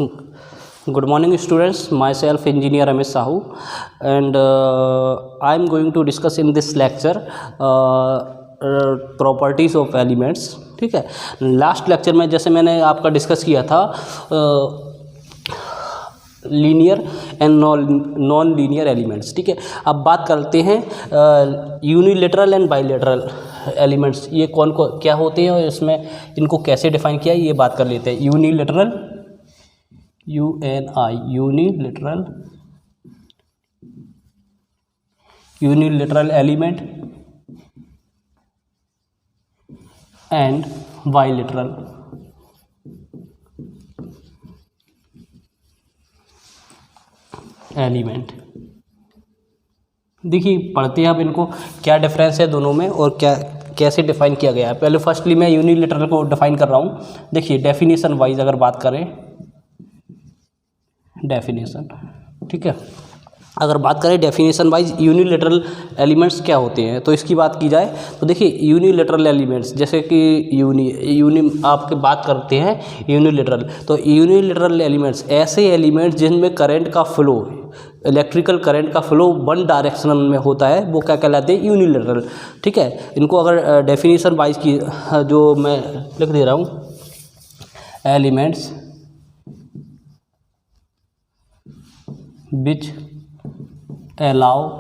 Good morning, students. Myself, Engineer Ramesh Sahu, and I am going to discuss in this lecture properties of elements. ठीक है, last lecture में जैसे मैंने आपका discuss किया था linear and non linear elements. ठीक है, अब बात करते हैं यूनिलेटरल एंड बाइलेटरल एलिमेंट्स. ये कौन को क्या होते हैं और इसमें इनको कैसे डिफाइन किया है ये बात कर लेते हैं. Unilateral unilateral element and bilateral. Element देखिए पढ़ते हैं अब इनको क्या डिफरेंस है दोनों में और क्या कैसे डिफाइन किया गया है. पहले फर्स्टली मैं यूनिलेटरल को डिफाइन कर रहा हूँ. देखिए डेफिनेशन वाइज अगर बात करें डेफिनेशन, ठीक है, अगर बात करें डेफिनेशन वाइज यूनिलेटरल एलिमेंट्स क्या होते हैं तो इसकी बात की जाए तो देखिए यूनिलेटरल एलिमेंट्स जैसे कि यूनी आपके बात करते हैं यूनिलेटरल, तो यूनिलेटरल एलिमेंट्स ऐसे एलिमेंट्स जिनमें करंट का फ्लो इलेक्ट्रिकल करंट का फ्लो वन डायरेक्शन में होता है वो क्या कहलाते हैं यूनिलेटरल. ठीक है, इनको अगर डेफिनेशन वाइज की जो मैं लिख दे रहा हूँ elements which allows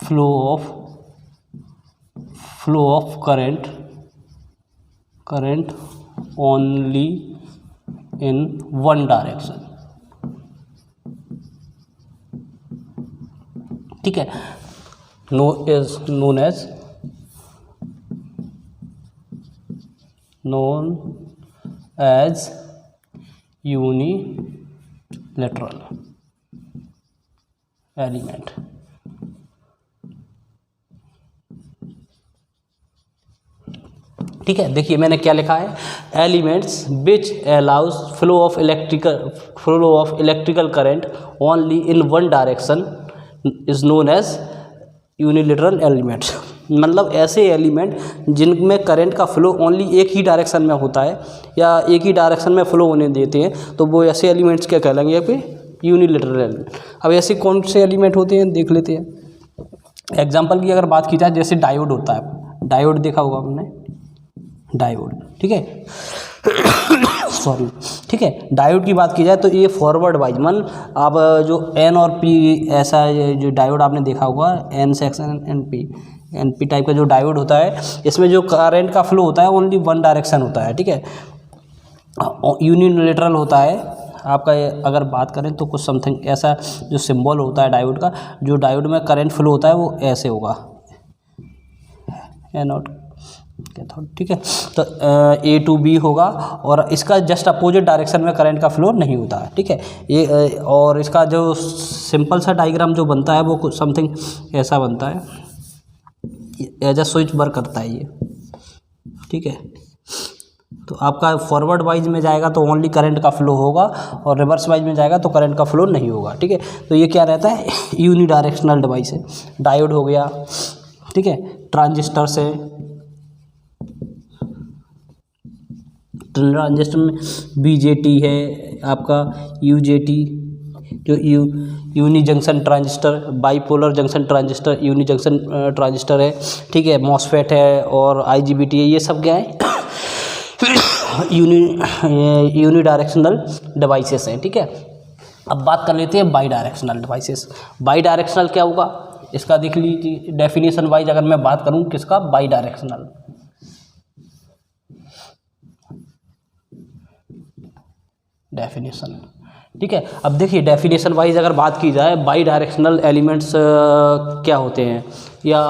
flow of current only in one direction. ठीक है, known as यूनिलेटरल एलिमेंट. ठीक है, देखिए मैंने क्या लिखा है elements which allows flow of electrical current only in one direction is known as unilateral elements. मतलब ऐसे एलिमेंट जिनमें करंट का फ्लो ओनली एक ही डायरेक्शन में होता है या एक ही डायरेक्शन में फ्लो होने देते हैं तो वो ऐसे एलिमेंट्स क्या कहलाएंगे यहाँ पे यूनिलेटरल एलिमेंट. अब ऐसे कौन से एलिमेंट होते हैं देख लेते हैं. एग्जांपल की अगर बात की जाए जैसे डायोड होता है, डायोड देखा होगा आपने डायोड. ठीक है सॉरी. ठीक है, डायोड की बात की जाए तो ये फॉरवर्ड वाइज मन आप जो एन और पी ऐसा जो डायोड आपने देखा होगा N section N P type का जो डायोड होता है इसमें जो करंट का फ्लो होता है ओनली वन डायरेक्शन होता है. ठीक है, यूनिलेटरल होता है आपका. अगर बात करें तो कुछ समथिंग ऐसा जो सिंबल होता है डायोड का, जो डायोड में करंट फ्लो होता है वो ऐसे होगा एनोड कैथोड. ठीक है, तो ए टू बी होगा और इसका जस्ट अपोजिट डायरेक्शन में करंट का फ्लो नहीं होता है. ठीक है, ये और इसका जो सिंपल सा डायग्राम जो बनता है वो कुछ समथिंग ऐसा बनता है, एज अ स्विच वर्क करता है ये. ठीक है, तो आपका फॉरवर्ड वाइज में जाएगा तो ओनली करंट का फ्लो होगा और रिवर्स वाइज में जाएगा तो करंट का फ्लो नहीं होगा. ठीक है, तो ये क्या रहता है यूनिडायरेक्शनल डिवाइस है. डायोड हो गया, ठीक है, ट्रांजिस्टर से ट्रांजिस्टर में बीजेटी है आपका, यूजेटी जो unijunction transistor, bipolar junction transistor, unijunction transistor है. ठीक है, मॉसफेट है और आईजीबीटी है. ये सब क्या है यूनी डायरेक्शनल डिवाइसेस हैं. ठीक है, अब बात कर लेते हैं by directional devices. By directional क्या होगा इसका देख लीजिए डेफिनेशन वाइज अगर मैं बात करूं किसका बाई डायरेक्शनल. डेफिनेशन, ठीक है, अब देखिए डेफिनेशन वाइज अगर बात की जाए बाई डायरेक्शनल एलिमेंट्स क्या होते हैं या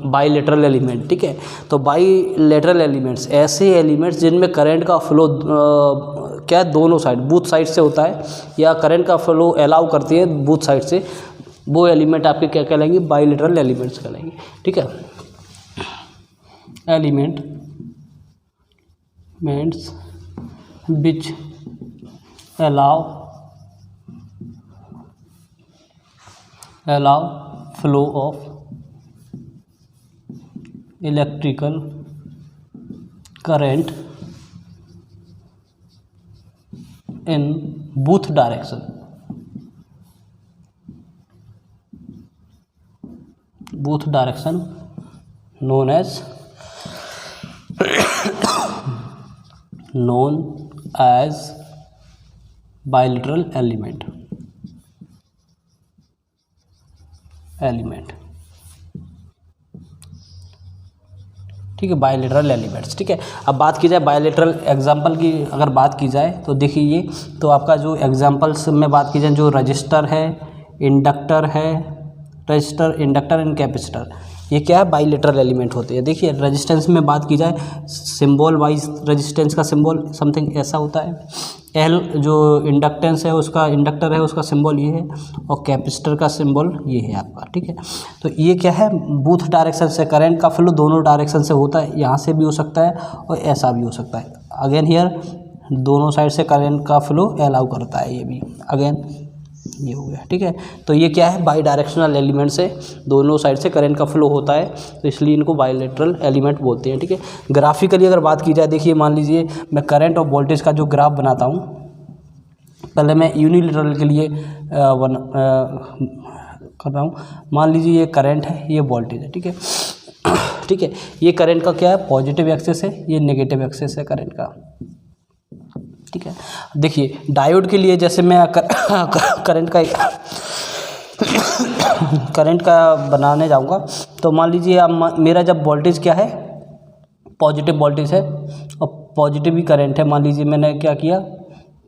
बाईलेटरल एलिमेंट. ठीक है, तो बाईलेटरल एलिमेंट्स ऐसे एलिमेंट्स जिनमें करंट का फ्लो क्या दोनों साइड बूथ साइड से होता है या करंट का फ्लो अलाउ करती है बूथ साइड से, वो एलिमेंट आपके क्या कहलाएंगे बाईलेटरल एलिमेंट्स कहलाएंगे. ठीक है, elements which allow flow of electrical current in both direction, known as bilateral element. ठीक है, बायलेटरल एलिमेंट्स। ठीक है, अब बात की जाए बायलेटरल एग्जाम्पल की, अगर बात की जाए तो देखिए ये तो आपका जो एग्जाम्पल्स में बात की जाए, जो रजिस्टर है, इंडक्टर है, रजिस्टर, इंडक्टर एंड कैपेसिटर, ये क्या है, बायलेटरल एलिमेंट होते हैं। देखिए रेजिस्टेंस में बात की जाए, सिंबल वाइज रेजिस्टेंस का सिंबल समथिंग ऐसा होता है। एल जो इंडक्टेंस है उसका, इंडक्टर है उसका सिंबल ये है, और कैपेसिटर का सिंबल ये है आपका। ठीक है, तो ये क्या है, बोथ डायरेक्शन से करंट का फ्लो दोनों डायरेक्शन से होता है, यहाँ से भी हो सकता है और ऐसा भी हो सकता है। अगेन हियर दोनों साइड से करंट का फ्लो अलाउ करता है, ये भी अगेन ये हो गया। ठीक है, तो ये क्या है, बाई डायरेक्शनल एलिमेंट से दोनों साइड से करंट का फ्लो होता है, तो इसलिए इनको बायलेटरल एलिमेंट बोलते हैं। ठीक है, ग्राफिकली अगर बात की जाए, देखिए मान लीजिए मैं करंट और वोल्टेज का जो ग्राफ बनाता हूँ, पहले मैं यूनिलेटरल के लिए कर रहा हूँ। मान लीजिए ये करंट है, ये वोल्टेज है। ठीक है, ठीक है, ये करंट का क्या है, पॉजिटिव एक्सेस है, ये नेगेटिव एक्सेस है करंट का। ठीक है, देखिए डायोड के लिए जैसे मैं करंट का बनाने जाऊंगा, तो मान लीजिए अब मेरा जब वोल्टेज क्या है, पॉजिटिव वोल्टेज है और पॉजिटिव ही करंट है। मान लीजिए मैंने क्या किया,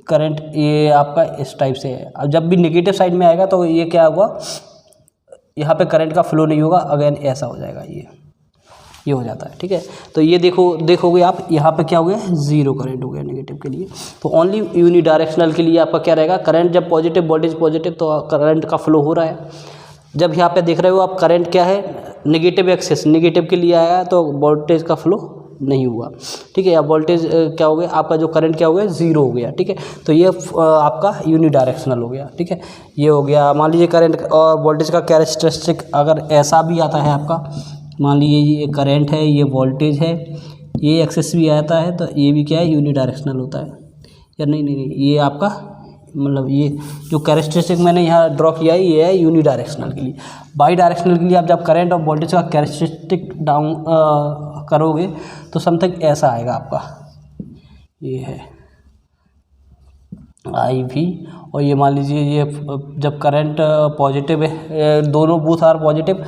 करंट ये आपका इस टाइप से है। अब जब भी नेगेटिव साइड में आएगा तो ये क्या होगा, यहाँ पे करंट का फ्लो नहीं होगा, अगेन ऐसा हो जाएगा, ये हो जाता है। ठीक है, तो ये देखोगे आप, यहाँ पे क्या हो गया, जीरो करंट हो गया नेगेटिव के लिए। तो ओनली यूनी डायरेक्शनल के लिए आपका क्या रहेगा, करंट जब पॉजिटिव, वोल्टेज पॉजिटिव, तो करंट का फ्लो हो रहा है। जब यहाँ पे देख रहे हो आप, करंट क्या है, नेगेटिव एक्सेस, नेगेटिव के लिए आया तो वोल्टेज का फ्लो नहीं हुआ। ठीक है, अब वोल्टेज क्या हो गया, आपका जो करंट क्या हो गया, जीरो हो गया। ठीक है, तो ये आपका यूनी डायरेक्शनल हो गया। ठीक है, ये हो गया। मान लीजिए करंट और वोल्टेज का कैरेक्टरिस्टिक अगर ऐसा भी आता है आपका, मान लीजिए ये करंट है, ये वोल्टेज है, ये एक्सेस भी आता है, तो ये भी क्या है, यूनी डायरेक्शनल होता है। या नहीं, ये आपका मतलब ये जो कैरेक्टरिस्टिक मैंने यहाँ ड्रॉ किया है, ये है यूनी डायरेक्शनल के लिए। बाई डायरेक्शनल के लिए आप जब करंट और वोल्टेज का कैरेक्टरिस्टिक डाउन करोगे तो समथिंग ऐसा आएगा आपका, ये है आई भी। और ये मान लीजिए ये जब करंट पॉजिटिव है, दोनों बूथ आर पॉजिटिव,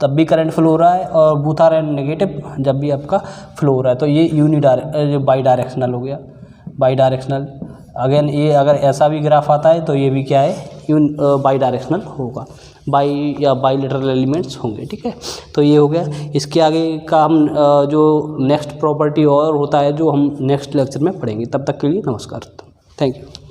तब भी करंट फ्लो हो रहा है, और बूथ आर एंड नेगेटिव जब भी आपका फ्लो हो रहा है, तो ये बाई डायरेक्शनल हो गया, बाई डायरेक्शनल। अगेन ये अगर ऐसा भी ग्राफ आता है तो ये भी क्या है, बाई डायरेक्शनल होगा, बाई या बायलेटरल एलिमेंट्स होंगे। ठीक है, तो ये हो गया। इसके आगे का हम जो नेक्स्ट प्रॉपर्टी और होता है, जो हम नेक्स्ट लेक्चर में पढ़ेंगे। तब तक के लिए नमस्कार, थैंक यू।